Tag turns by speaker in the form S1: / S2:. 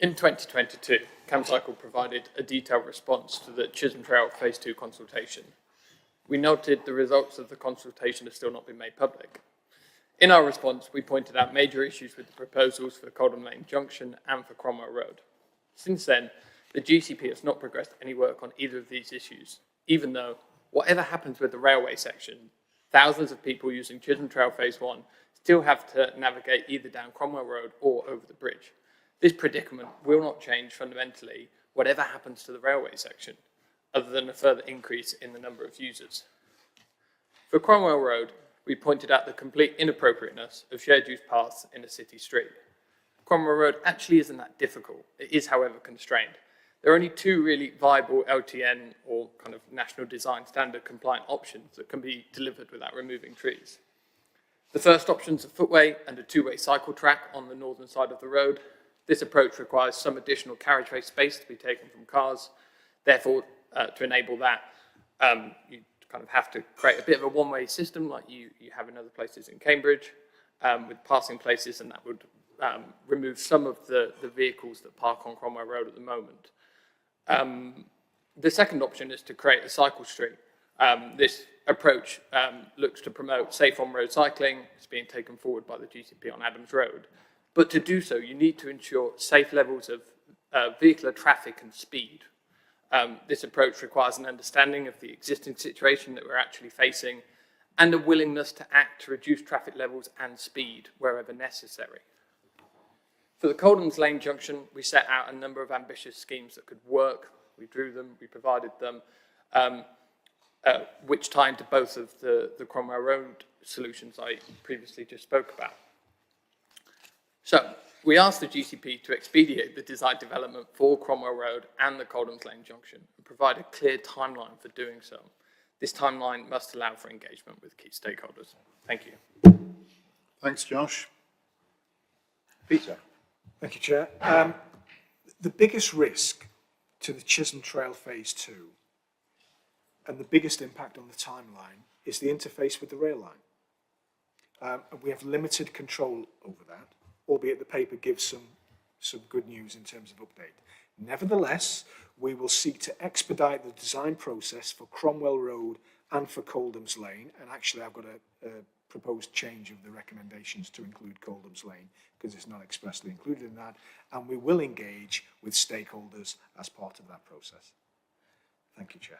S1: In 2022, CamCycle provided a detailed response to the Chisholm Trail Phase 2 consultation. We noted the results of the consultation have still not been made public. In our response, we pointed out major issues with the proposals for Coldham Lane Junction and for Cromwell Road. Since then, the GCP has not progressed any work on either of these issues, even though, whatever happens with the railway section, thousands of people using Chisholm Trail Phase 1 still have to navigate either down Cromwell Road or over the bridge. This predicament will not change fundamentally whatever happens to the railway section, other than a further increase in the number of users. For Cromwell Road, we pointed out the complete inappropriateness of shared use paths in a city street. Cromwell Road actually isn't that difficult. It is, however, constrained. There are only two really viable LTN or kind of National Design Standard compliant options that can be delivered without removing trees. The first option is a footway and a two-way cycle track on the northern side of the road. This approach requires some additional carriageway space to be taken from cars. Therefore, to enable that, you kind of have to create a bit of a one-way system like you have in other places in Cambridge with passing places, and that would remove some of the vehicles that park on Cromwell Road at the moment. The second option is to create a cycle street. This approach looks to promote safe on-road cycling. It's being taken forward by the GCP on Adams Road. But to do so, you need to ensure safe levels of vehicular traffic and speed. This approach requires an understanding of the existing situation that we're actually facing and a willingness to act to reduce traffic levels and speed wherever necessary. For the Coldham Lane Junction, we set out a number of ambitious schemes that could work. We drew them, we provided them, which tie into both of the Cromwell Road solutions I previously just spoke about. So, we asked the GCP to expedite the design development for Cromwell Road and the Coldham Lane Junction and provide a clear timeline for doing so. This timeline must allow for engagement with key stakeholders. Thank you.
S2: Thanks, Josh. Peter.
S3: Thank you, Chair. The biggest risk to the Chisholm Trail Phase 2 and the biggest impact on the timeline is the interface with the rail line. And we have limited control over that, albeit the paper gives some good news in terms of update. Nevertheless, we will seek to expedite the design process for Cromwell Road and for Coldham's Lane. And actually, I've got a proposed change of the recommendations to include Coldham's Lane because it's not expressly included in that. And we will engage with stakeholders as part of that process. Thank you, Chair.